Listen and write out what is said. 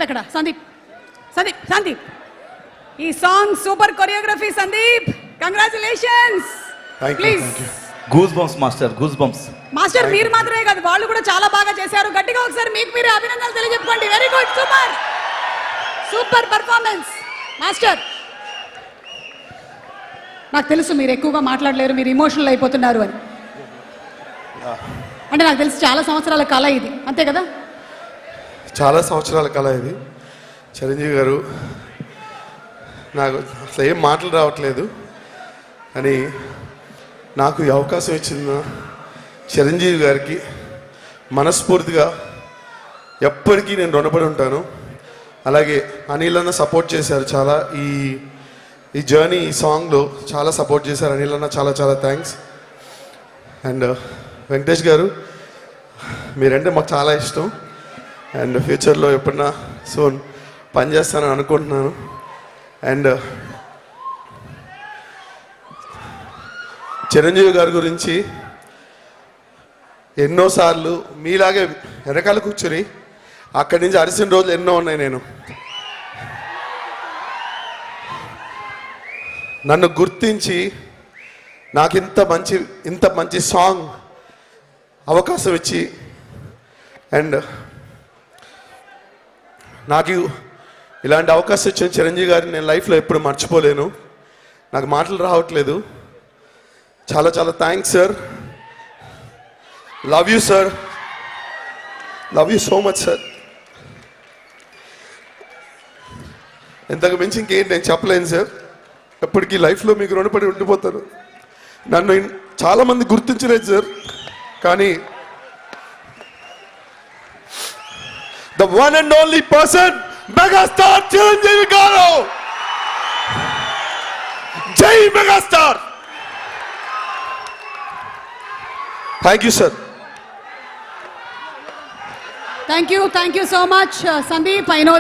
ఎక్కడ సందీప్ సందీప్ సందీప్ ఈ song super choreography Sandeep congratulations please goose bumps master goose bumps master మీరు మాత్రమే కాదు వాళ్ళు కూడా చాలా బాగా చేశారు గట్టిగా ఒకసారి మీకు మీరే అభినందనలు తెలియజెప్పుకోండి very good super super performance master నాకు తెలుసు మీరు ఎక్కువగా మాట్లాడలేరు మీరు ఇమోషనల్ అయిపోతున్నారు అని అంటే నాకు తెలిసి చాలా సంవత్సరాల కళ ఇది అంతే కదా చాలా సంవత్సరాల కళ ఇది చిరంజీవి గారు నాకు అసలు ఏం మాటలు రావట్లేదు అని నాకు ఈ అవకాశం ఇచ్చిన చిరంజీవి గారికి మనస్ఫూర్తిగా ఎప్పటికీ నేను రుణపడి ఉంటాను. అలాగే అనిల్ అన్న సపోర్ట్ చేశారు చాలా ఈ జర్నీ ఈ సాంగ్లో చాలా సపోర్ట్ చేశారు అనిల్ అన్న చాలా చాలా థ్యాంక్స్. అండ్ వెంకటేష్ గారు మీరంటే మాకు చాలా ఇష్టం అండ్ ఫ్యూచర్లో ఎప్పుడన్నా సోన్ పనిచేస్తానని అనుకుంటున్నాను. అండ్ చిరంజీవి గారి గురించి ఎన్నోసార్లు మీలాగే వెనకాల కూర్చొని అక్కడి నుంచి అరిసిన రోజులు ఎన్నో ఉన్నాయి. నన్ను గుర్తించి నాకు ఇంత మంచి సాంగ్ అవకాశం ఇచ్చి అండ్ నాకు ఇలాంటి అవకాశం ఇచ్చిన చిరంజీవి గారిని నేను లైఫ్లో ఎప్పుడు మర్చిపోలేను. నాకు మాటలు రావట్లేదు. చాలా చాలా thanks sir. Love you sir. Love you so much sir. ఇంతకు మించి ఇంకేంటి నేను చెప్పలేను సార్. ఎప్పటికీ లైఫ్లో మీకు రుణపడి ఉండిపోతారు. నన్ను చాలామంది గుర్తించలేదు సార్, కానీ the one and only person, megastar Chiranjeevi garu. Jai megastar. Thank you sir. Thank you so much Sandeep. I know